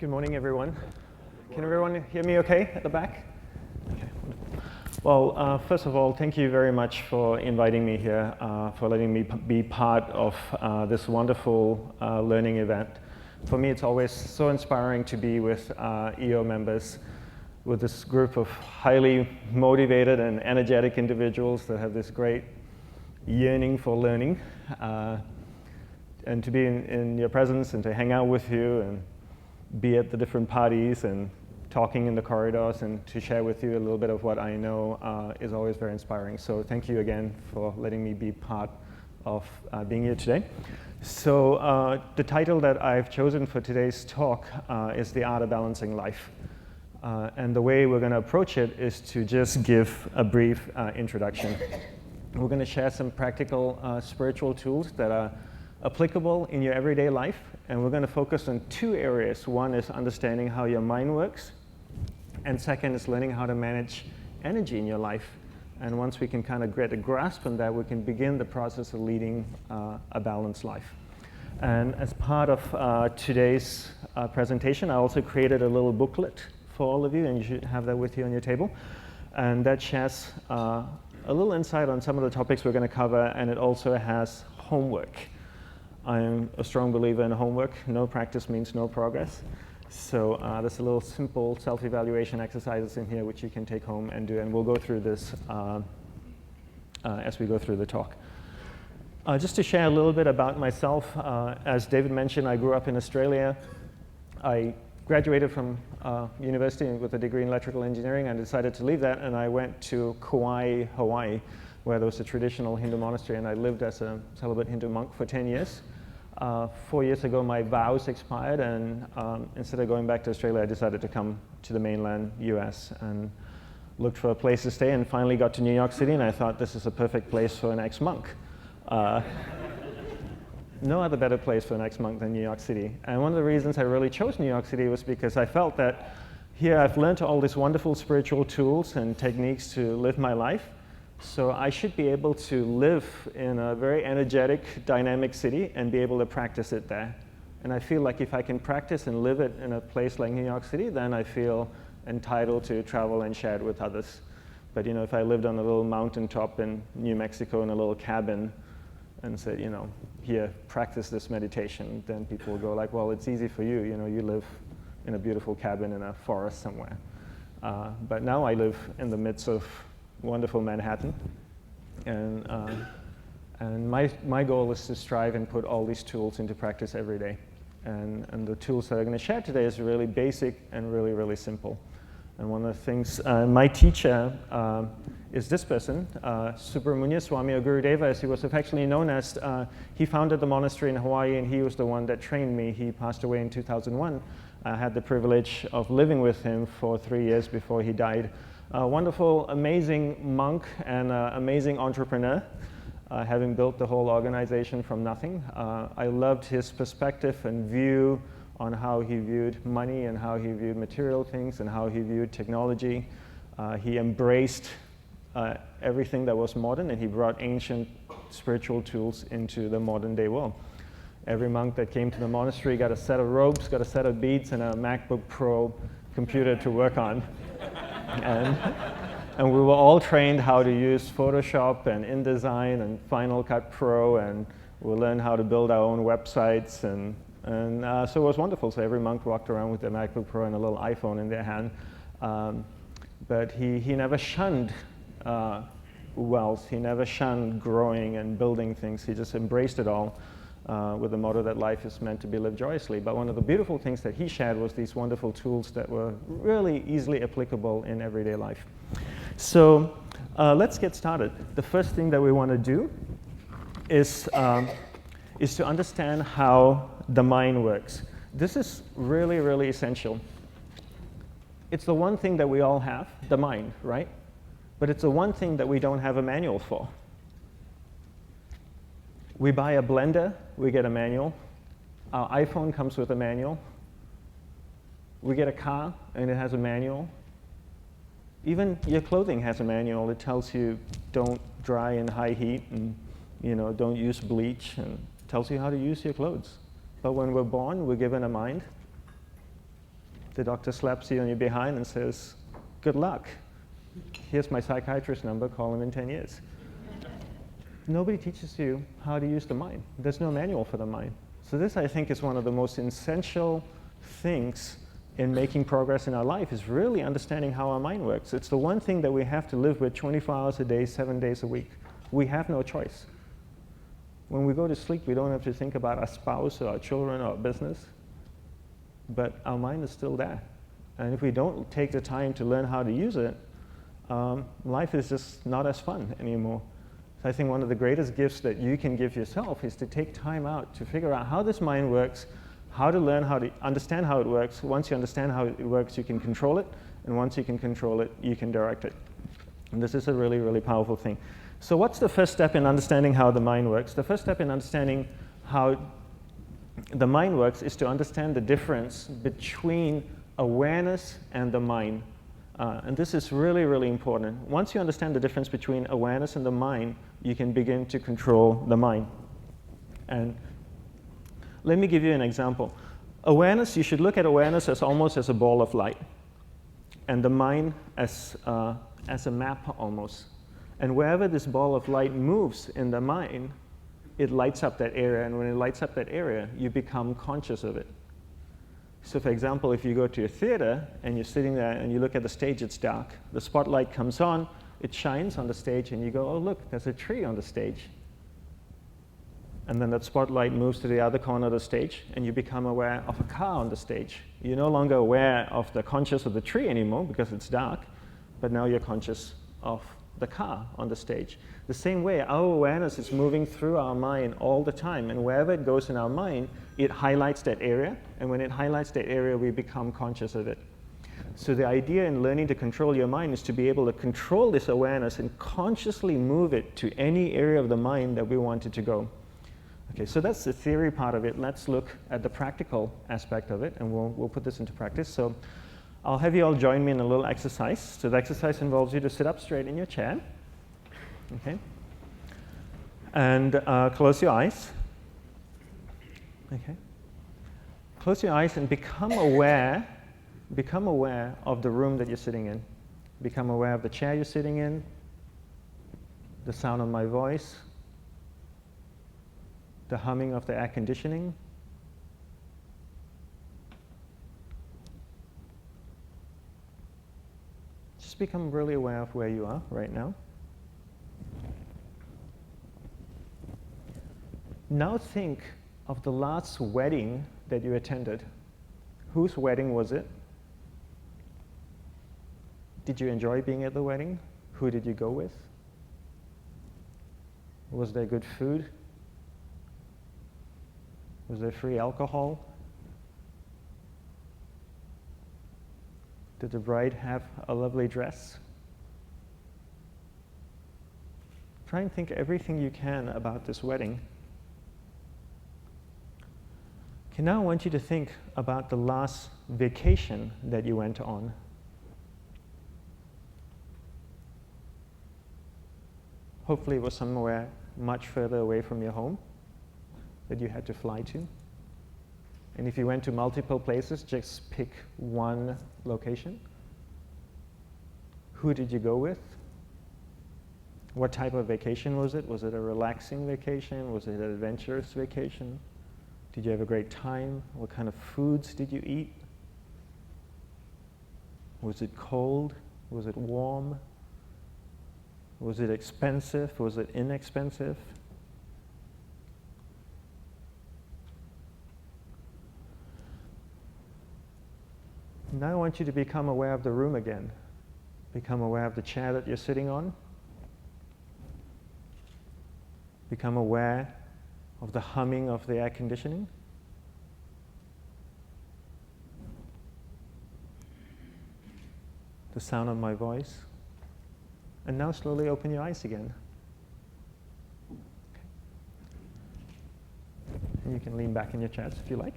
Good morning, everyone. Can everyone hear me okay at the back? Okay. Well, first of all, thank you very much for inviting me here, for letting me be part of this wonderful learning event. For me, it's always so inspiring to be with EO members, with this group of highly motivated and energetic individuals that have this great yearning for learning, and to be in your presence and to hang out with you and be at the different parties and talking in the corridors and to share with you a little bit of what I know is always very inspiring. So thank you again for letting me be part of being here today. So the title that I've chosen for today's talk is The Art of Balancing Life. And the way we're going to approach it is to just give a brief introduction. We're going to share some practical spiritual tools that are applicable in your everyday life, and we're going to focus on two areas. One is understanding how your mind works, and second is learning how to manage energy in your life. And once we can kind of get a grasp on that, we can begin the process of leading a balanced life. And as part of today's presentation, I also created a little booklet for all of you, and you should have that with you on your table. And that shares a little insight on some of the topics we're going to cover, and it also has homework. I'm a strong believer in homework. No practice means no progress. So there's a little simple self-evaluation exercises in here which you can take home and do, and we'll go through this as we go through the talk. Just to share a little bit about myself, as David mentioned, I grew up in Australia. I graduated from university with a degree in electrical engineering and decided to leave that, and I went to Kauai, Hawaii, where there was a traditional Hindu monastery, and I lived as a celibate Hindu monk for 10 years. 4 years ago, my vows expired, and instead of going back to Australia, I decided to come to the mainland US and looked for a place to stay, and finally got to New York City, and I thought this is a perfect place for an ex-monk. No other better place for an ex-monk than New York City. And one of the reasons I really chose New York City was because I felt that here I've learned all these wonderful spiritual tools and techniques to live my life. So I should be able to live in a very energetic, dynamic city and be able to practice it there. And I feel like if I can practice and live it in a place like New York City, then I feel entitled to travel and share it with others. But you know, if I lived on a little mountaintop in New Mexico in a little cabin and said, you know, here, practice this meditation, then people will go like, well, it's easy for you. You know, you live in a beautiful cabin in a forest somewhere. But now I live in the midst of wonderful Manhattan, and my goal is to strive and put all these tools into practice every day. And the tools that I'm going to share today is really basic and really, really simple. And one of the things, my teacher is this person, Subramanya Swami, or Gurudeva, as he was affectionately known as. He founded the monastery in Hawaii, and he was the one that trained me. He passed away in 2001. I had the privilege of living with him for 3 years before he died. A wonderful, amazing monk and amazing entrepreneur, having built the whole organization from nothing. I loved his perspective and view on how he viewed money and how he viewed material things and how he viewed technology. He embraced everything that was modern, and he brought ancient spiritual tools into the modern day world. Every monk that came to the monastery got a set of robes, got a set of beads, and a MacBook Pro computer to work on. And we were all trained how to use Photoshop and InDesign and Final Cut Pro, and we learned how to build our own websites, and so it was wonderful. So every monk walked around with their MacBook Pro and a little iPhone in their hand. But he never shunned wealth. He never shunned growing and building things. He just embraced it all with the motto that life is meant to be lived joyously. But one of the beautiful things that he shared was these wonderful tools that were really easily applicable in everyday life. So let's get started. The first thing that we want to do is to understand how the mind works. This is really, really essential. It's the one thing that we all have, the mind, right? But it's the one thing that we don't have a manual for. We buy a blender, we get a manual. Our iPhone comes with a manual. We get a car, and it has a manual. Even your clothing has a manual. It tells you don't dry in high heat, and don't use bleach, and tells you how to use your clothes. But when we're born, we're given a mind. The doctor slaps you on your behind and says, good luck. Here's my psychiatrist number, call him in 10 years. Nobody teaches you how to use the mind. There's no manual for the mind. So this, I think, is one of the most essential things in making progress in our life, is really understanding how our mind works. It's the one thing that we have to live with 24 hours a day, 7 days a week. We have no choice. When we go to sleep, we don't have to think about our spouse or our children or our business, but our mind is still there. And if we don't take the time to learn how to use it, life is just not as fun anymore. So I think one of the greatest gifts that you can give yourself is to take time out to figure out how this mind works, how to learn how to understand how it works. Once you understand how it works, you can control it. And once you can control it, you can direct it. And this is a really, really powerful thing. So what's the first step in understanding how the mind works? The first step in understanding how the mind works is to understand the difference between awareness and the mind. And this is really, really important. Once you understand the difference between awareness and the mind, you can begin to control the mind. And let me give you an example. Awareness, you should look at awareness as almost as a ball of light, and the mind as a map almost. And wherever this ball of light moves in the mind, it lights up that area, and when it lights up that area, you become conscious of it. So for example, if you go to a theater and you're sitting there and you look at the stage, it's dark. The spotlight comes on, it shines on the stage, and you go, oh look, there's a tree on the stage. And then that spotlight moves to the other corner of the stage, and you become aware of a car on the stage. You're no longer aware of the conscious of the tree anymore because it's dark, but now you're conscious of the car on the stage. The same way, our awareness is moving through our mind all the time, and wherever it goes in our mind, it highlights that area, and when it highlights that area, we become conscious of it. So the idea in learning to control your mind is to be able to control this awareness and consciously move it to any area of the mind that we want it to go. Okay, so that's the theory part of it. Let's look at the practical aspect of it, and we'll put this into practice. So I'll have you all join me in a little exercise. So the exercise involves you to sit up straight in your chair, okay, and close your eyes. Okay, close your eyes and become aware of the room that you're sitting in. Become aware of the chair you're sitting in, the sound of my voice, the humming of the air conditioning. Just become really aware of where you are right now. Now think of the last wedding that you attended. Whose wedding was it? Did you enjoy being at the wedding? Who did you go with? Was there good food? Was there free alcohol? Did the bride have a lovely dress? Try and think everything you can about this wedding. Okay, now I want you to think about the last vacation that you went on. Hopefully it was somewhere much further away from your home that you had to fly to. And if you went to multiple places, just pick one location. Who did you go with? What type of vacation was it? Was it a relaxing vacation? Was it an adventurous vacation? Did you have a great time? What kind of foods did you eat? Was it cold? Was it warm? Was it expensive? Was it inexpensive? Now I want you to become aware of the room again. Become aware of the chair that you're sitting on. Become aware of the humming of the air conditioning. The sound of my voice. And now slowly open your eyes again. Okay. And you can lean back in your chairs if you like.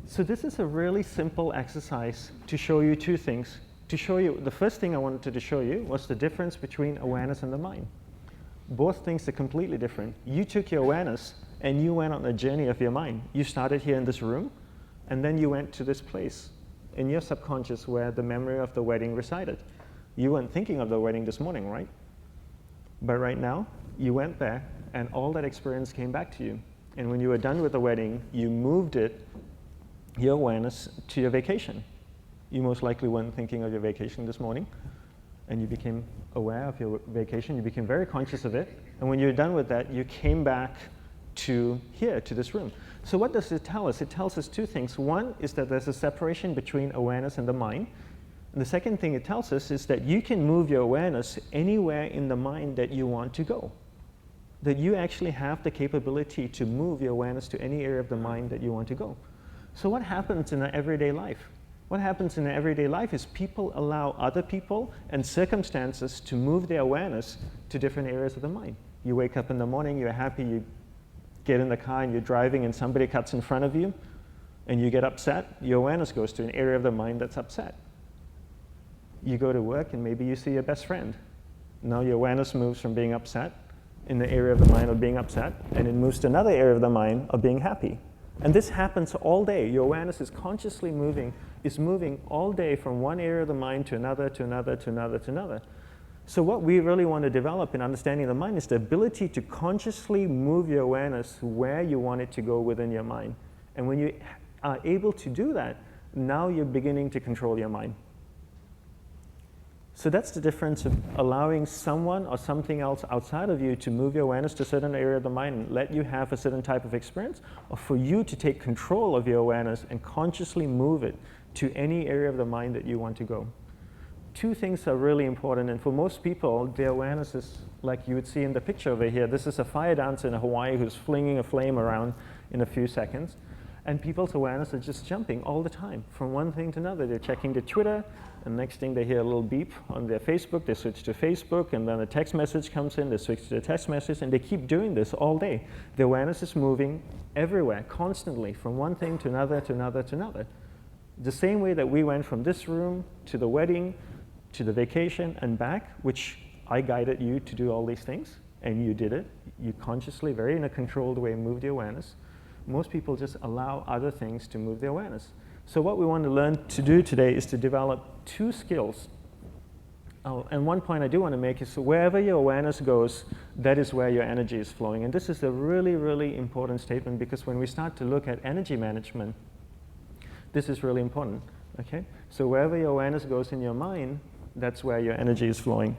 So this is a really simple exercise to show you two things. To show you, the first thing I wanted to show you was the difference between awareness and the mind. Both things are completely different. You took your awareness and you went on a journey of your mind. You started here in this room, and then you went to this place. in your subconscious where the memory of the wedding resided. You weren't thinking of the wedding this morning, right? But right now, you went there, and all that experience came back to you. And when you were done with the wedding, you moved your awareness to your vacation. You most likely weren't thinking of your vacation this morning, and you became aware of your vacation. You became very conscious of it. And when you're done with that, you came back to here, to this room. So what does it tell us? It tells us two things. One is that there's a separation between awareness and the mind. And the second thing it tells us is that you can move your awareness anywhere in the mind that you want to go. That you actually have the capability to move your awareness to any area of the mind that you want to go. So what happens in our everyday life? What happens in our everyday life is people allow other people and circumstances to move their awareness to different areas of the mind. You wake up in the morning, you're happy, you get in the car and you're driving and somebody cuts in front of you and you get upset, your awareness goes to an area of the mind that's upset. You go to work and maybe you see your best friend. Now your awareness moves from being upset in the area of the mind of being upset, and it moves to another area of the mind of being happy. And this happens all day. Your awareness is consciously moving all day from one area of the mind to another, to another, to another, to another. So what we really want to develop in understanding the mind is the ability to consciously move your awareness where you want it to go within your mind. And when you are able to do that, now you're beginning to control your mind. So that's the difference of allowing someone or something else outside of you to move your awareness to a certain area of the mind and let you have a certain type of experience, or for you to take control of your awareness and consciously move it to any area of the mind that you want to go. Two things are really important, and for most people, their awareness is like you would see in the picture over here. This is a fire dancer in Hawaii who's flinging a flame around in a few seconds, and people's awareness is just jumping all the time from one thing to another. They're checking their Twitter, and next thing they hear a little beep on their Facebook, they switch to Facebook, and then a text message comes in, they switch to the text message, and they keep doing this all day. The awareness is moving everywhere, constantly, from one thing to another, to another, to another. The same way that we went from this room to the wedding, to the vacation and back, which I guided you to do all these things, and you did it. You consciously, very in a controlled way, moved the awareness. Most people just allow other things to move their awareness. So what we want to learn to do today is to develop two skills. Oh, and one point I do want to make is wherever your awareness goes, that is where your energy is flowing. And this is a really, really important statement, because when we start to look at energy management, this is really important. Okay? So wherever your awareness goes in your mind, that's where your energy is flowing.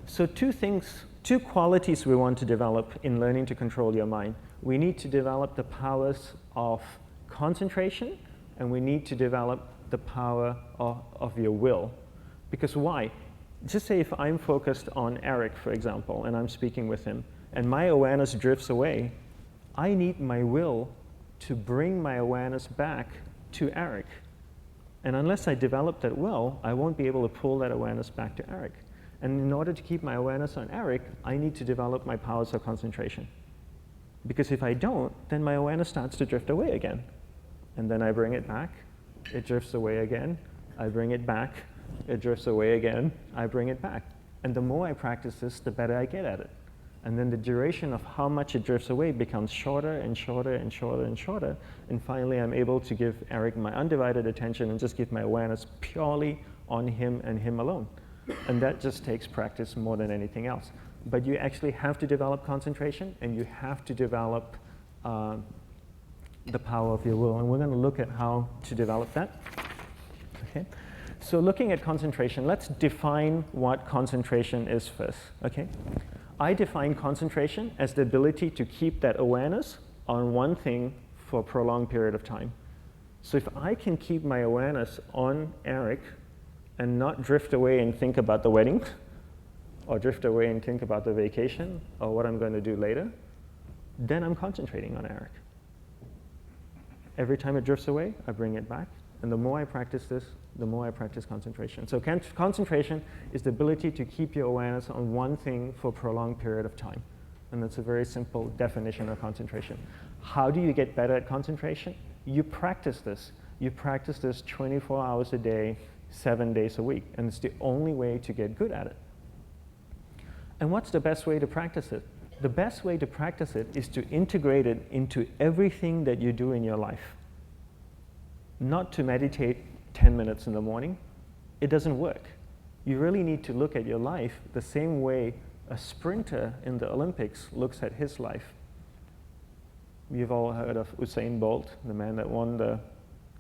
So two qualities we want to develop in learning to control your mind. We need to develop the powers of concentration, and we need to develop the power of your will. Because why? Just say if I'm focused on Eric, for example, and I'm speaking with him, and my awareness drifts away, I need my will to bring my awareness back to Eric. And unless I develop that will, I won't be able to pull that awareness back to Eric. And in order to keep my awareness on Eric, I need to develop my powers of concentration. Because if I don't, then my awareness starts to drift away again. And then I bring it back, it drifts away again, I bring it back, it drifts away again, I bring it back. And the more I practice this, the better I get at it. And then the duration of how much it drifts away becomes shorter and shorter and shorter and shorter. And finally, I'm able to give Eric my undivided attention and just give my awareness purely on him and him alone. And that just takes practice more than anything else. But you actually have to develop concentration, and you have to develop the power of your will. And we're going to look at how to develop that. Okay? So looking at concentration, let's define what concentration is first. Okay? I define concentration as the ability to keep that awareness on one thing for a prolonged period of time. So if I can keep my awareness on Eric and not drift away and think about the wedding, or drift away and think about the vacation, or what I'm going to do later, then I'm concentrating on Eric. Every time it drifts away, I bring it back. And the more I practice this, the more I practice concentration. So concentration is the ability to keep your awareness on one thing for a prolonged period of time. And that's a very simple definition of concentration. How do you get better at concentration? You practice this. You practice this 24 hours a day, 7 days a week. And it's the only way to get good at it. And what's the best way to practice it? The best way to practice it is to integrate it into everything that you do in your life. not to meditate 10 minutes in the morning. It doesn't work. You really need to look at your life the same way a sprinter in the Olympics looks at his life. You've all heard of Usain Bolt, the man that won the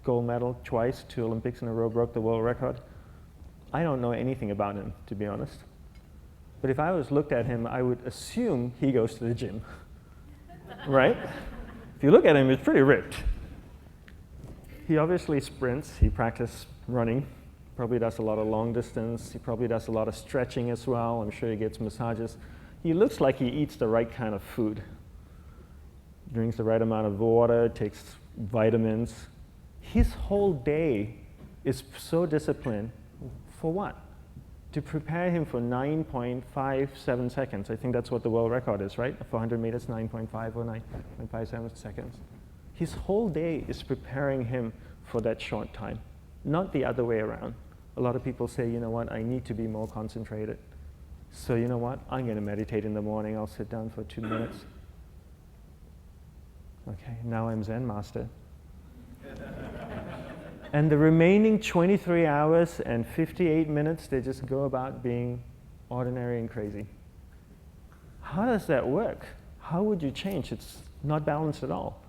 gold medal twice, 2 Olympics in a row, broke the world record. I don't know anything about him, to be honest. But if I was looked at him, I would assume he goes to the gym, right? If you look at him, he's pretty ripped. He obviously sprints, he practices running, probably does a lot of long distance, he probably does a lot of stretching as well, I'm sure he gets massages. He looks like he eats the right kind of food, drinks the right amount of water, takes vitamins. His whole day is so disciplined. For what? To prepare him for 9.57 seconds. I think that's what the world record is, right? 400 meters, 9.5 or 9.57 seconds. His whole day is preparing him for that short time, not the other way around. A lot of people say, you know what, I need to be more concentrated. So you know what, I'm going to meditate in the morning. I'll sit down for 2 minutes. Okay, now I'm Zen master. And the remaining 23 hours and 58 minutes, they just go about being ordinary and crazy. How does that work? How would you change? It's not balanced at all.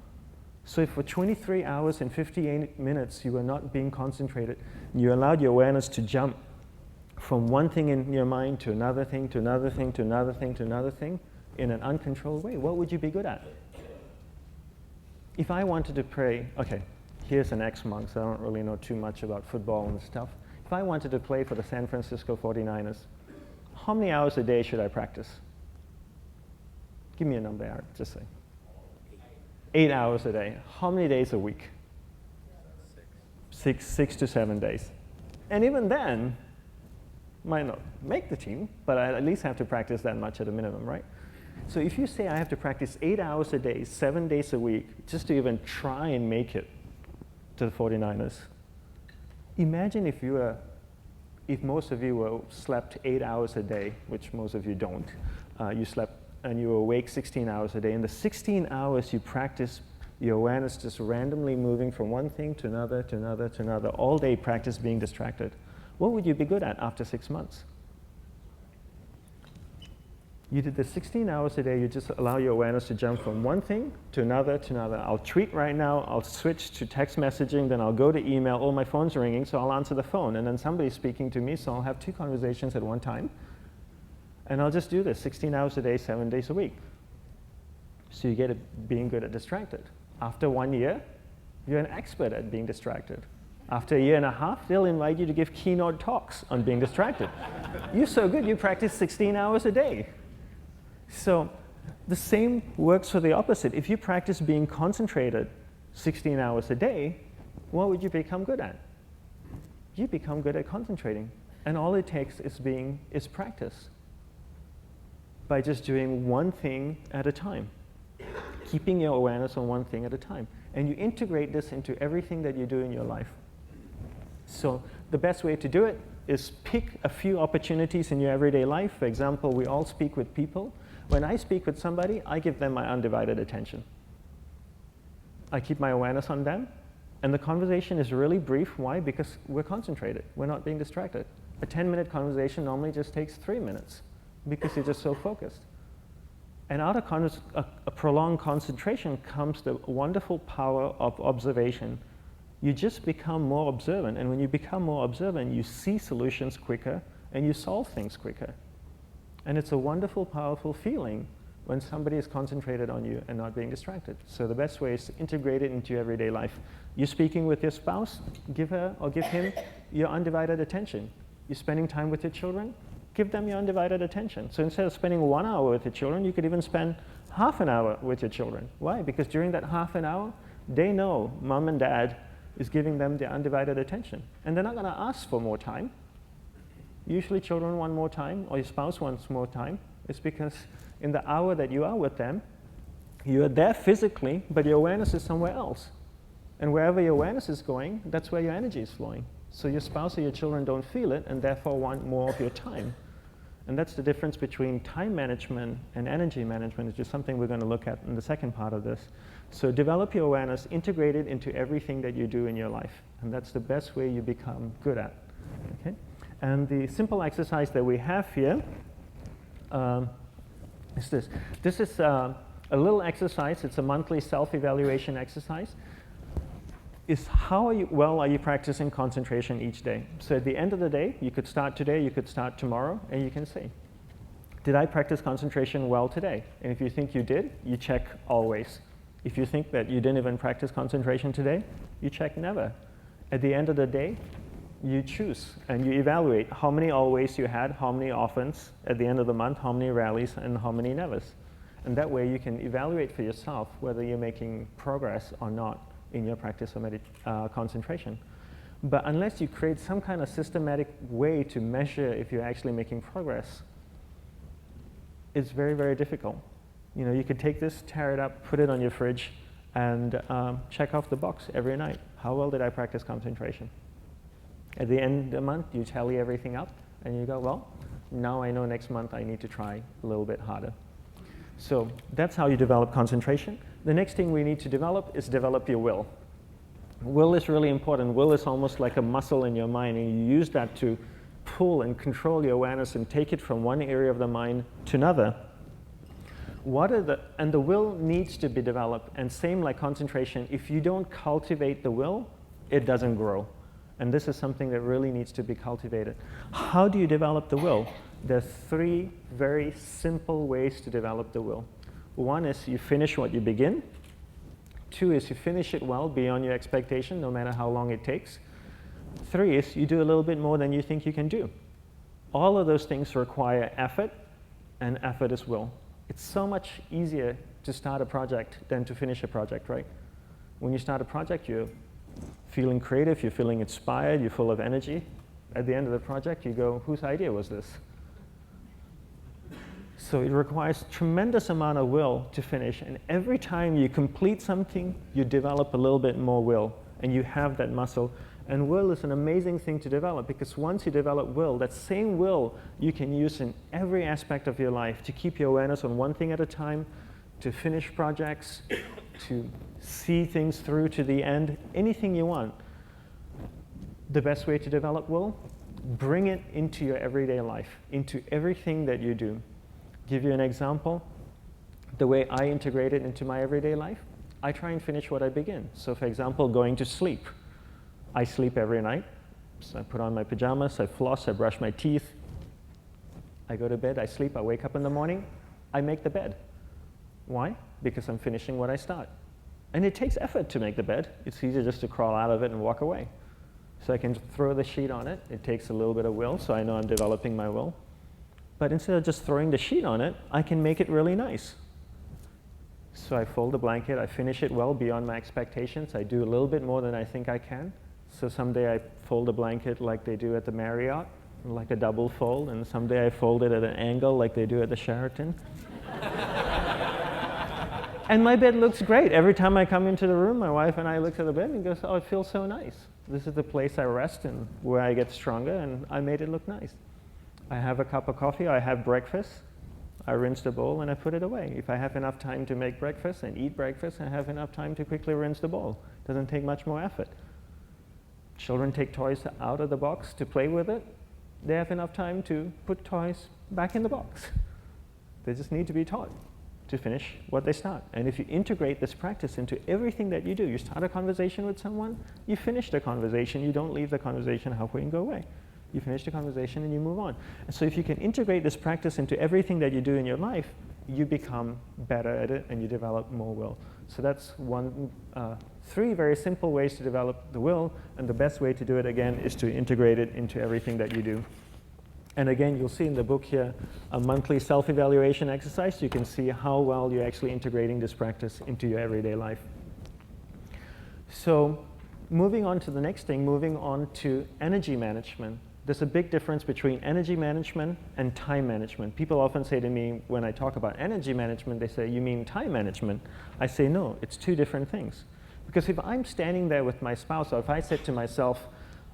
So if for 23 hours and 58 minutes you were not being concentrated, you allowed your awareness to jump from one thing in your mind to another thing, to another thing, to another thing, to another thing, in an uncontrolled way, what would you be good at? If I wanted to pray, okay, here's an ex-monk, so I don't really know too much about football and stuff. If I wanted to play for the San Francisco 49ers, how many hours a day should I practice? Give me a number, Aaron, just say. 8 hours a day. How many days a week? 6 to 7 days. And even then, might not make the team, but I at least have to practice that much at a minimum, right? So if you say I have to practice 8 hours a day, 7 days a week, just to even try and make it to the 49ers, imagine if most of you slept 8 hours a day, which most of you don't. You slept and you were awake 16 hours a day. In the 16 hours you practice your awareness just randomly moving from one thing to another, to another, to another, all day practice being distracted. What would you be good at after 6 months? You did the 16 hours a day, you just allow your awareness to jump from one thing to another, to another. I'll tweet right now, I'll switch to text messaging, then I'll go to email, oh, my phone's ringing, so I'll answer the phone, and then somebody's speaking to me, so I'll have 2 conversations at one time. And I'll just do this 16 hours a day, 7 days a week. So you get it being good at distracted. After 1 year, you're an expert at being distracted. After a year and a half, they'll invite you to give keynote talks on being distracted. You're so good, you practice 16 hours a day. So the same works for the opposite. If you practice being concentrated 16 hours a day, what would you become good at? You become good at concentrating. And all it takes is practice. By just doing one thing at a time. Keeping your awareness on one thing at a time. And you integrate this into everything that you do in your life. So the best way to do it is pick a few opportunities in your everyday life. For example, we all speak with people. When I speak with somebody, I give them my undivided attention. I keep my awareness on them, and the conversation is really brief. Why? Because we're concentrated. We're not being distracted. A 10-minute conversation normally just takes 3 minutes because you're just so focused. And out of a prolonged concentration comes the wonderful power of observation. You just become more observant, and when you become more observant, you see solutions quicker, and you solve things quicker. And it's a wonderful, powerful feeling when somebody is concentrated on you and not being distracted. So the best way is to integrate it into your everyday life. You're speaking with your spouse, give her or give him your undivided attention. You're spending time with your children, give them your undivided attention. So instead of spending 1 hour with your children, you could even spend half an hour with your children. Why? Because during that half an hour, they know mom and dad is giving them their undivided attention. And they're not going to ask for more time. Usually children want more time, or your spouse wants more time. It's because in the hour that you are with them, you are there physically, but your awareness is somewhere else. And wherever your awareness is going, that's where your energy is flowing. So your spouse or your children don't feel it, and therefore want more of your time. And that's the difference between time management and energy management, which is something we're going to look at in the second part of this. So develop your awareness, integrate it into everything that you do in your life. And that's the best way you become good at. Okay? And the simple exercise that we have here is this. This is a little exercise. It's a monthly self-evaluation exercise. Is how well are you practicing concentration each day? So at the end of the day, you could start today, you could start tomorrow, and you can say, did I practice concentration well today? And if you think you did, you check always. If you think that you didn't even practice concentration today, you check never. At the end of the day, you choose and you evaluate how many always you had, how many offens at the end of the month, how many rallies, and how many nevers. And that way you can evaluate for yourself whether you're making progress or not in your practice of concentration. But unless you create some kind of systematic way to measure if you're actually making progress, it's very, very difficult. You know, you could take this, tear it up, put it on your fridge, and check off the box every night. How well did I practice concentration? At the end of the month, you tally everything up, and you go, well, now I know next month I need to try a little bit harder. So that's how you develop concentration. The next thing we need to develop is develop your will. Will is really important. Will is almost like a muscle in your mind, and you use that to pull and control your awareness and take it from one area of the mind to another. And the will needs to be developed, and same like concentration, if you don't cultivate the will, it doesn't grow. And this is something that really needs to be cultivated. How do you develop the will? There's 3 very simple ways to develop the will. 1 is you finish what you begin. 2 is you finish it well beyond your expectation, no matter how long it takes. 3 is you do a little bit more than you think you can do. All of those things require effort, and effort is will. It's so much easier to start a project than to finish a project, right? When you start a project, you're feeling creative, you're feeling inspired, you're full of energy. At the end of the project, you go, whose idea was this? So it requires tremendous amount of will to finish, and every time you complete something, you develop a little bit more will, and you have that muscle. And will is an amazing thing to develop, because once you develop will, that same will you can use in every aspect of your life to keep your awareness on one thing at a time, to finish projects, to see things through to the end, anything you want. The best way to develop will, bring it into your everyday life, into everything that you do. Give you an example, the way I integrate it into my everyday life, I try and finish what I begin. So for example, going to sleep. I sleep every night, so I put on my pajamas, I floss, I brush my teeth, I go to bed, I sleep, I wake up in the morning, I make the bed. Why? Because I'm finishing what I start. And it takes effort to make the bed. It's easier just to crawl out of it and walk away. So I can throw the sheet on it. It takes a little bit of will, so I know I'm developing my will. But instead of just throwing the sheet on it, I can make it really nice. So I fold the blanket, I finish it well beyond my expectations. I do a little bit more than I think I can. So someday I fold a blanket like they do at the Marriott, like a double fold, and someday I fold it at an angle like they do at the Sheraton. And my bed looks great. Every time I come into the room, my wife and I look at the bed and goes, oh, it feels so nice. This is the place I rest and where I get stronger, and I made it look nice. I have a cup of coffee, I have breakfast, I rinse the bowl and I put it away. If I have enough time to make breakfast and eat breakfast, I have enough time to quickly rinse the bowl. It doesn't take much more effort. Children take toys out of the box to play with it. They have enough time to put toys back in the box. They just need to be taught to finish what they start. And if you integrate this practice into everything that you do, you start a conversation with someone, you finish the conversation, you don't leave the conversation halfway and go away. You finish the conversation and you move on. And so if you can integrate this practice into everything that you do in your life, you become better at it and you develop more will. So that's 3 very simple ways to develop the will, and the best way to do it, again, is to integrate it into everything that you do. And again, you'll see in the book here a monthly self-evaluation exercise. You can see how well you're actually integrating this practice into your everyday life. So moving on to the next thing, moving on to energy management. There's a big difference between energy management and time management. People often say to me, when I talk about energy management, they say, you mean time management? I say, no, it's 2 different things. Because if I'm standing there with my spouse, or if I said to myself,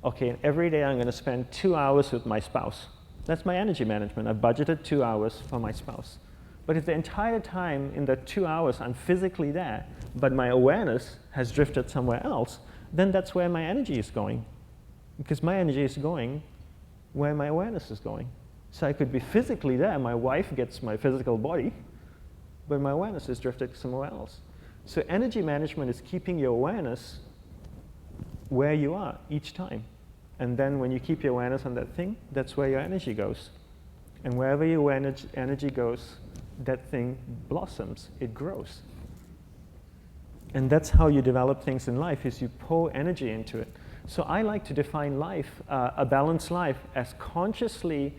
okay, every day I'm going to spend 2 hours with my spouse, That's my energy management. I budgeted 2 hours for my spouse. But if the entire time in the 2 hours I'm physically there, but my awareness has drifted somewhere else, then that's where my energy is going. Because my energy is going where my awareness is going. So I could be physically there, my wife gets my physical body, but my awareness is drifted somewhere else. So energy management is keeping your awareness where you are each time. And then when you keep your awareness on that thing, that's where your energy goes. And wherever your energy goes, that thing blossoms, it grows. And that's how you develop things in life, is you pour energy into it. So I like to define life, a balanced life, as consciously,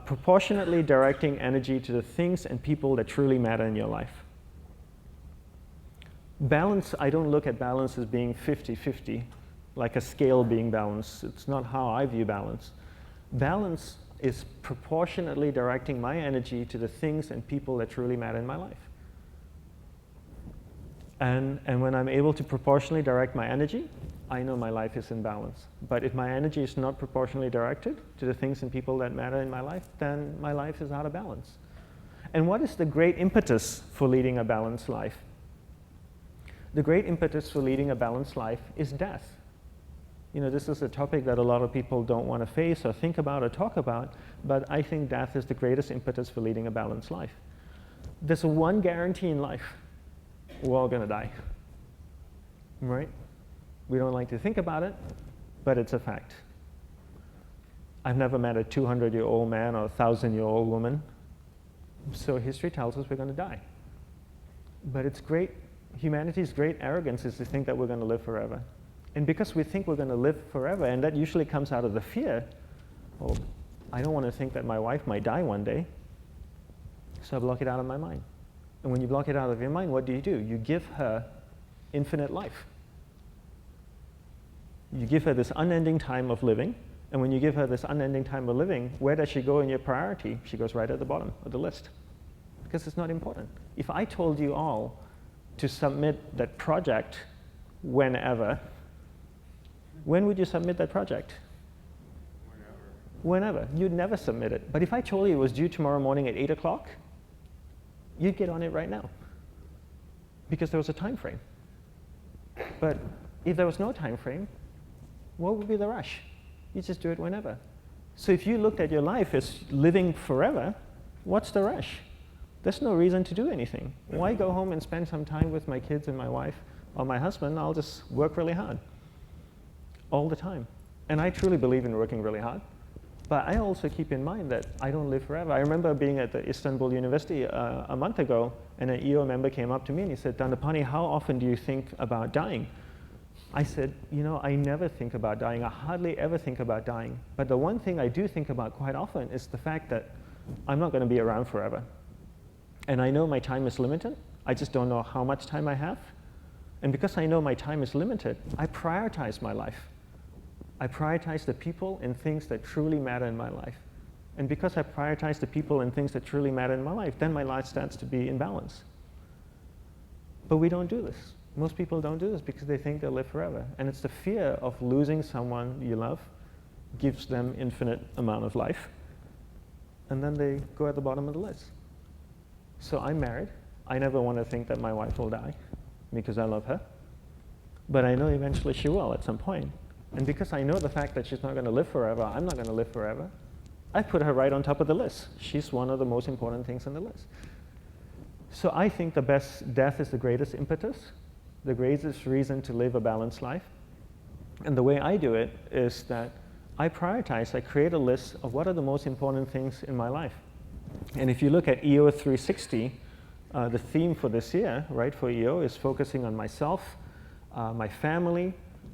proportionately directing energy to the things and people that truly matter in your life. Balance, I don't look at balance as being 50-50, like a scale being balanced. It's not how I view balance. Balance is proportionately directing my energy to the things and people that truly matter in my life. And when I'm able to proportionally direct my energy, I know my life is in balance. But if my energy is not proportionally directed to the things and people that matter in my life, then my life is out of balance. And what is the great impetus for leading a balanced life? The great impetus for leading a balanced life is death. You know, this is a topic that a lot of people don't want to face or think about or talk about, but I think death is the greatest impetus for leading a balanced life. There's one guarantee in life: we're all going to die, right? We don't like to think about it, but it's a fact. I've never met a 200-year-old man or a 1,000-year-old woman, so history tells us we're going to die. But it's great, humanity's great arrogance is to think that we're going to live forever. And because we think we're going to live forever, and that usually comes out of the fear, oh, I don't want to think that my wife might die one day, so I block it out of my mind. And when you block it out of your mind, what do? You give her infinite life. You give her this unending time of living, and when you give her this unending time of living, where does she go in your priority? She goes right at the bottom of the list, because it's not important. If I told you all to submit that project whenever, when would you submit that project? Whenever. You'd never submit it. But if I told you it was due tomorrow morning at 8 o'clock, you'd get on it right now, because there was a time frame. But if there was no time frame, what would be the rush? You just do it whenever. So if you looked at your life as living forever, what's the rush? There's no reason to do anything. Why go home and spend some time with my kids and my wife or my husband? I'll just work really hard all the time. And I truly believe in working really hard. But I also keep in mind that I don't live forever. I remember being at the Istanbul University a month ago, and an EO member came up to me and he said, "Dandapani, how often do you think about dying?" I said, you know, I never think about dying. I hardly ever think about dying. But the one thing I do think about quite often is the fact that I'm not going to be around forever. And I know my time is limited. I just don't know how much time I have. And because I know my time is limited, I prioritize my life. I prioritize the people and things that truly matter in my life. And because I prioritize the people and things that truly matter in my life, then my life starts to be in balance. But we don't do this. Most people don't do this because they think they'll live forever. And it's the fear of losing someone you love gives them infinite amount of life. And then they go at the bottom of the list. So I'm married. I never want to think that my wife will die because I love her. But I know eventually she will at some point. And because I know the fact that she's not going to live forever, I'm not going to live forever, I put her right on top of the list. She's one of the most important things on the list. So I think the best death is the greatest impetus, the greatest reason to live a balanced life. And the way I do it is that I prioritize, I create a list of what are the most important things in my life. And if you look at EO 360, the theme for this year, right, for EO is focusing on myself, my family,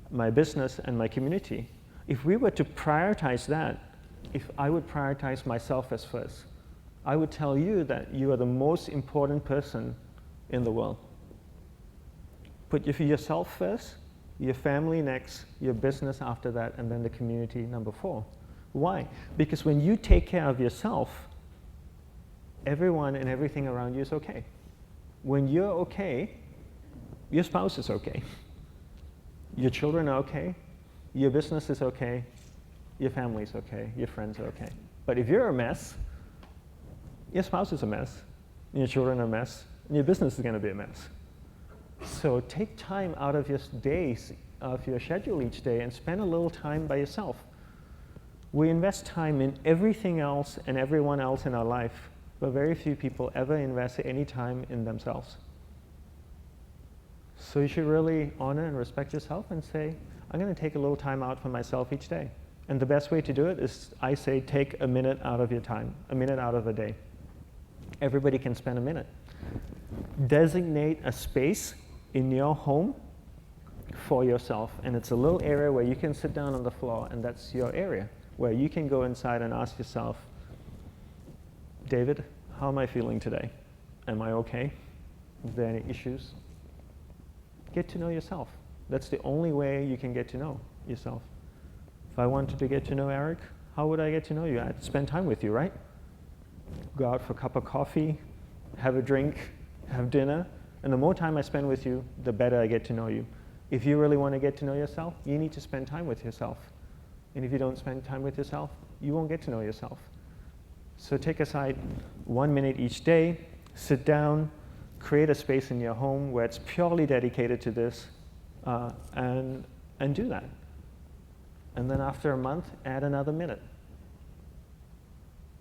my business, and my community. If we were to prioritize that, if I would prioritize myself as first, I would tell you that you are the most important person in the world. Put yourself first, your family next, your business after that, and then the community number 4. Why? Because when you take care of yourself, everyone and everything around you is okay. When you're okay, your spouse is okay. Your children are okay. Your business is okay. Your family is okay. Your friends are okay. But But if you're a mess, your spouse is a mess, and your children are a mess, and your business is going to be a mess. So take time out of your days, of your schedule each day, and spend a little time by yourself. We invest time in everything else and everyone else in our life, but very few people ever invest any time in themselves. So you should really honor and respect yourself and say, I'm going to take a little time out for myself each day. And the best way to do it is, I say, take a minute out of your time, a minute out of a day. Everybody can spend a minute. Designate a space in your home for yourself. And it's a little area where you can sit down on the floor, and that's your area, where you can go inside and ask yourself, David, how am I feeling today? Am I okay? Is there any issues? Get to know yourself. That's the only way you can get to know yourself. If I wanted to get to know Eric, how would I get to know you? I'd spend time with you, right? Go out for a cup of coffee, have a drink, have dinner, and the more time I spend with you, the better I get to know you. If you really want to get to know yourself, you need to spend time with yourself. And if you don't spend time with yourself, you won't get to know yourself. So take aside 1 minute each day, sit down, create a space in your home where it's purely dedicated to this, and do that. And then after a month, add another minute.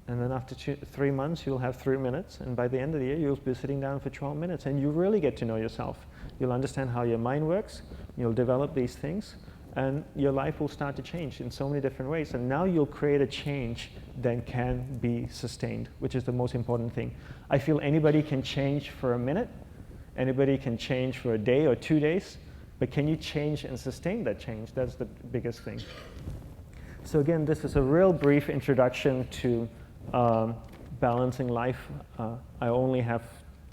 And then after 3 months, you'll have 3 minutes. And by the end of the year, you'll be sitting down for 12 minutes. And you really get to know yourself. You'll understand how your mind works. You'll develop these things. And your life will start to change in so many different ways. And now you'll create a change that can be sustained, which is the most important thing. I feel anybody can change for a minute. Anybody can change for a day or 2 days. But can you change and sustain that change? That's the biggest thing. So again, this is a real brief introduction to balancing life. I only have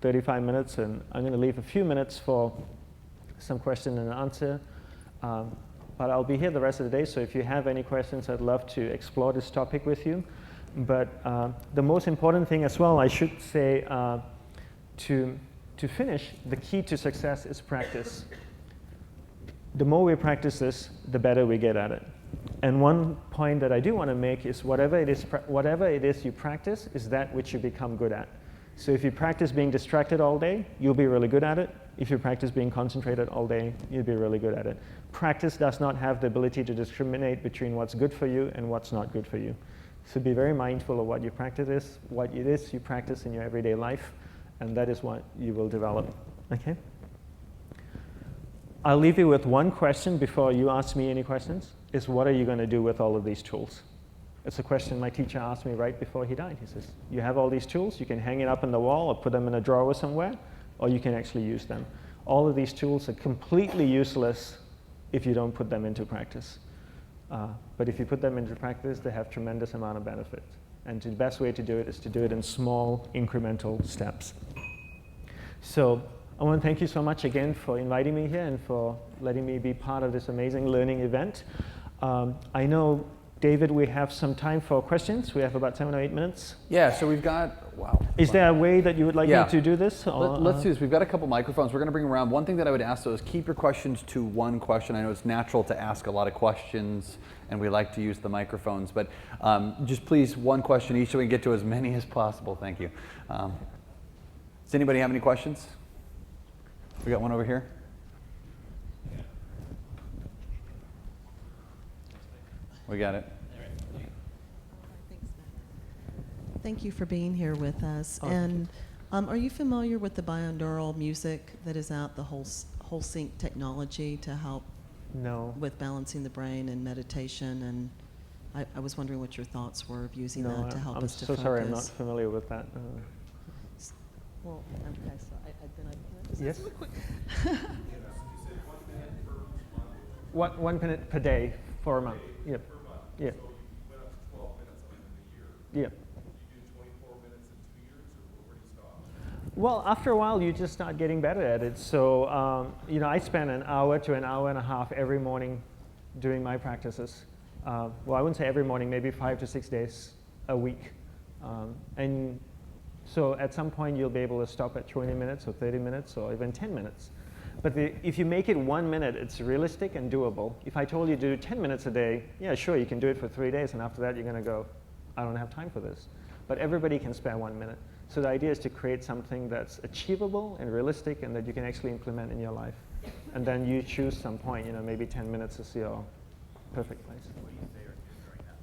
35 minutes, and I'm going to leave a few minutes for some question and answer. But I'll be here the rest of the day, so if you have any questions, I'd love to explore this topic with you. But the most important thing as well, I should say, to finish, the key to success is practice. The more we practice this, the better we get at it. And one point that I do want to make is whatever it is you practice is that which you become good at. So if you practice being distracted all day, you'll be really good at it. If you practice being concentrated all day, you'll be really good at it. Practice does not have the ability to discriminate between what's good for you and what's not good for you. So be very mindful of what you practice, what it is you practice in your everyday life, and that is what you will develop. Okay? I'll leave you with one question before you ask me any questions, is what are you going to do with all of these tools? It's a question my teacher asked me right before he died. He says, you have all these tools, you can hang it up on the wall or put them in a drawer somewhere, or you can actually use them. All of these tools are completely useless if you don't put them into practice. But if you put them into practice, they have tremendous amount of benefit. And the best way to do it is to do it in small, incremental steps. So I want to thank you so much again for inviting me here and for letting me be part of this amazing learning event. I know, David, we have some time for questions. We have about 7 or 8 minutes. Yeah, so we've got, wow. Is there a way that you would like me to do this? Or, Let's do this. We've got a couple microphones. We're going to bring them around. One thing that I would ask, though, is keep your questions to one question. I know it's natural to ask a lot of questions, and we like to use the microphones. But just please, one question each so we can get to as many as possible. Thank you. Does anybody have any questions? We got one over here. We got it. Thank you for being here with us. And are you familiar with the binaural music that is out, the whole sync technology to help with balancing the brain and meditation? And I was wondering what your thoughts were of using that to help us to focus. I'm so sorry, I'm not familiar with that. Well, okay, so Yes. 1 minute per day for a month. Yep. Yeah. So you went up to 12 minutes in a year. Yeah. You do 24 minutes in 2 years, or where do you stop? Well, after a while, you just start getting better at it. So, I spend an hour to an hour and a half every morning doing my practices. Well, I wouldn't say every morning, maybe 5 to 6 days a week. And so at some point, you'll be able to stop at 20 minutes or 30 minutes or even 10 minutes. But if you make it 1 minute, it's realistic and doable. If I told you to do 10 minutes a day, yeah, sure, you can do it for 3 days, and after that, you're going to go, I don't have time for this. But everybody can spare 1 minute. So the idea is to create something that's achievable and realistic and that you can actually implement in your life. And then you choose some point, maybe 10 minutes is your perfect place. What do you say or do during that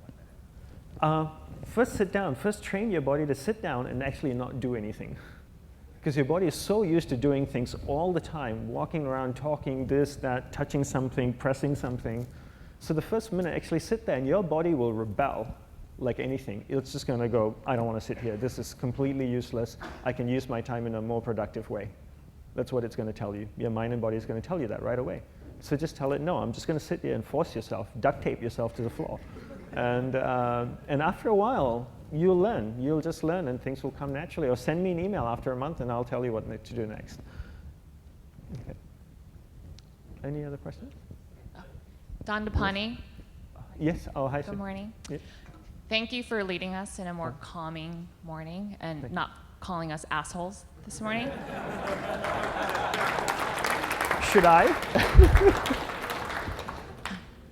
1 minute? First sit down. First train your body to sit down and actually not do anything. Because your body is so used to doing things all the time, walking around, talking this, that, touching something, pressing something. So the first minute, actually sit there and your body will rebel like anything. It's just going to go, I don't want to sit here. This is completely useless. I can use my time in a more productive way. That's what it's going to tell you. Your mind and body is going to tell you that right away. So just tell it, no, I'm just going to sit here and force yourself, duct tape yourself to the floor. And after a while, you'll learn. You'll just learn and things will come naturally. Or send me an email after a month and I'll tell you what to do next. Okay. Any other questions? Dandapani, Yes. Oh, hi. good morning. Yeah. Thank you for leading us in a more calming morning and not calling us assholes this morning. Should I?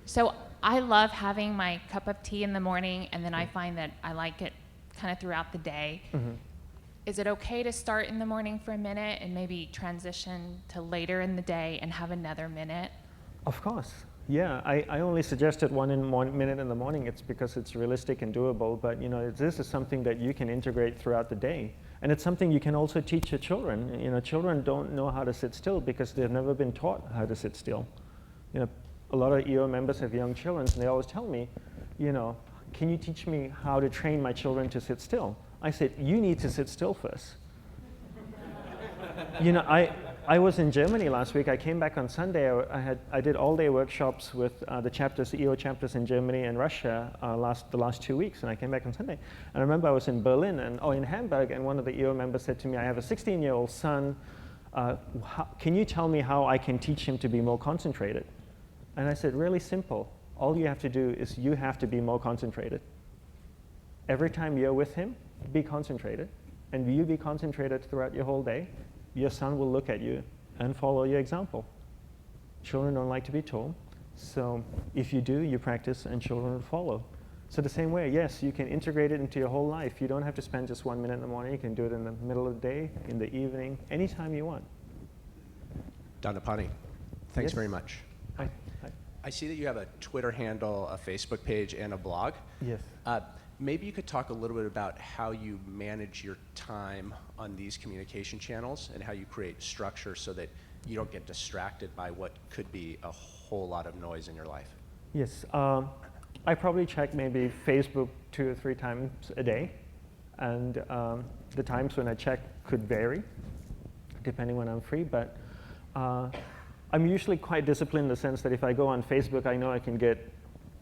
So I love having my cup of tea in the morning, and then I find that I like it kind of throughout the day. Is it okay to start in the morning for a minute and maybe transition to later in the day and have another minute? Of course. Yeah, I only suggested 1 minute in the morning. It's because it's realistic and doable. But this is something that you can integrate throughout the day, and it's something you can also teach your children. Children don't know how to sit still because they've never been taught how to sit still. A lot of EO members have young children, and they always tell me, can you teach me how to train my children to sit still? I said, you need to sit still first. I was in Germany last week. I came back on Sunday. I did all-day workshops with the EO chapters in Germany and Russia the last 2 weeks, and I came back on Sunday. And I remember I was in Berlin in Hamburg, and one of the EO members said to me, I have a 16-year-old son. Can you tell me how I can teach him to be more concentrated? And I said, really simple. All you have to do is you have to be more concentrated. Every time you're with him, be concentrated. And you be concentrated throughout your whole day. Your son will look at you and follow your example. Children don't like to be told. So if you do, you practice and children will follow. So the same way, yes, you can integrate it into your whole life. You don't have to spend just 1 minute in the morning. You can do it in the middle of the day, in the evening, anytime you want. Dandapani, thanks Yes. very much. Hi. I see that you have a Twitter handle, a Facebook page, and a blog. Yes. Maybe you could talk a little bit about how you manage your time on these communication channels and how you create structure so that you don't get distracted by what could be a whole lot of noise in your life. Yes. I probably check maybe Facebook 2 or 3 times a day. And the times when I check could vary, depending when I'm free. But I'm usually quite disciplined in the sense that if I go on Facebook, I know I can get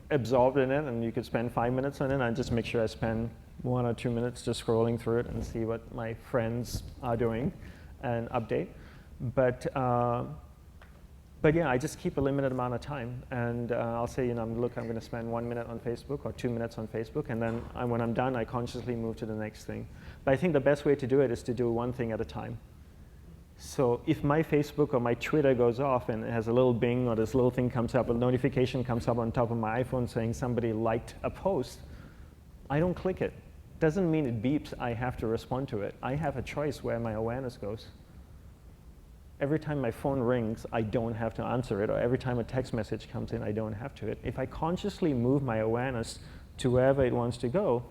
absorbed in it, and you could spend 5 minutes on it. I just make sure I spend 1 or 2 minutes just scrolling through it and see what my friends are doing and update. But yeah, I just keep a limited amount of time, and I'll say, look, I'm going to spend 1 minute on Facebook or 2 minutes on Facebook, and then when I'm done, I consciously move to the next thing. But I think the best way to do it is to do one thing at a time. So if my Facebook or my Twitter goes off and it has a little bing or this little thing comes up, a notification comes up on top of my iPhone saying somebody liked a post, I don't click it. Doesn't mean it beeps, I have to respond to it. I have a choice where my awareness goes. Every time my phone rings, I don't have to answer it, or every time a text message comes in, I don't have to. If I consciously move my awareness to wherever it wants to go,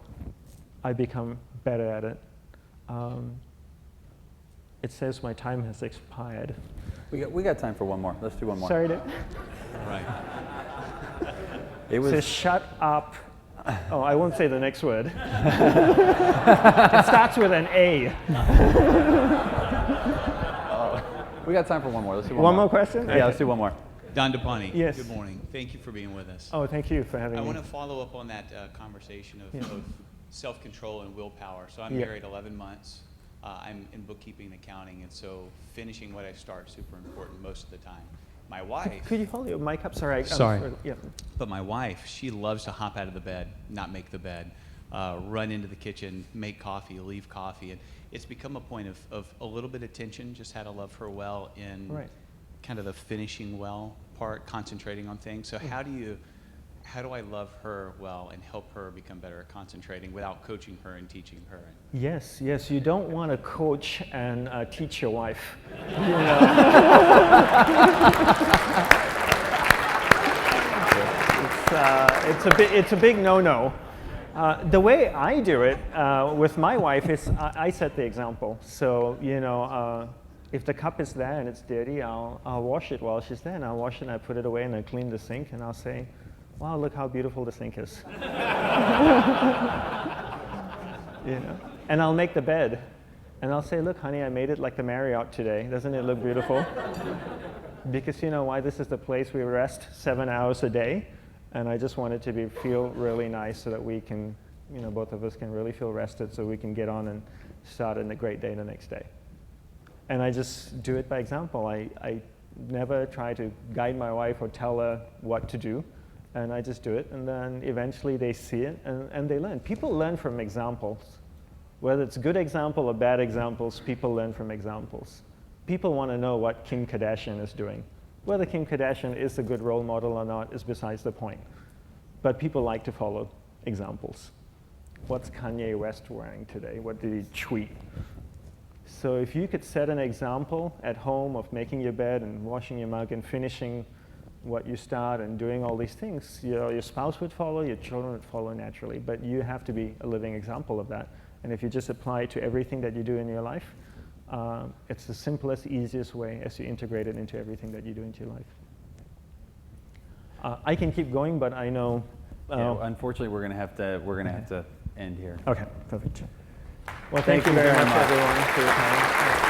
I become better at it. It says my time has expired. We got time for one more. Let's do one more. Sorry, Dave. Right. It says shut up. Oh, I won't say the next word. It starts with an A. We got time for one more. Let's do one One more more question? Yeah, let's do one more. Dandapani, Yes. good morning. Thank you for being with us. Oh, thank you for having I me. want to follow up on that conversation of self-control and willpower. So I'm Yeah. married 11 months. I'm in bookkeeping and accounting, and so finishing what I start is super important most of the time. My wife, Could you hold your mic up? Sorry. Sorry. Yeah. but my wife, she loves to hop out of the bed, not make the bed, run into the kitchen, make coffee, leave coffee, and it's become a point of a little bit of tension. Just had to love her well in Right. kind of the finishing well part, concentrating on things. So how do how do I love her well and help her become better at concentrating without coaching her and teaching her? Yes, yes. You don't want to coach and teach your wife. You know? It's a big no-no. The way I do it with my wife is I set the example. So, you know, if the cup is there and it's dirty, I'll wash it while she's there, and I'll wash it and I put it away and I clean the sink and I'll say, wow, look how beautiful the sink is. You know? And I'll make the bed and I'll say, look, honey, I made it like the Marriott today. Doesn't it look beautiful? Because you know why? This is the place we rest 7 hours a day. And I just want it to feel really nice so that we can, you know, both of us can really feel rested so we can get on and start in a great day the next day. And I just do it by example. I never try to guide my wife or tell her what to do. And I just do it. And then eventually they see it and they learn. People learn from examples. Whether it's good example or bad examples, people learn from examples. People want to know what Kim Kardashian is doing. Whether Kim Kardashian is a good role model or not is besides the point. But people like to follow examples. What's Kanye West wearing today? What did he tweet? So if you could set an example at home of making your bed and washing your mug and finishing what you start and doing all these things, your spouse would follow, your children would follow naturally. But you have to be a living example of that. And if you just apply it to everything that you do in your life, it's the simplest, easiest way as you integrate it into everything that you do into your life. I can keep going, but I know. Yeah, unfortunately, we're gonna have to end here. Okay, perfect. Well, thank you very much, everyone, for your time.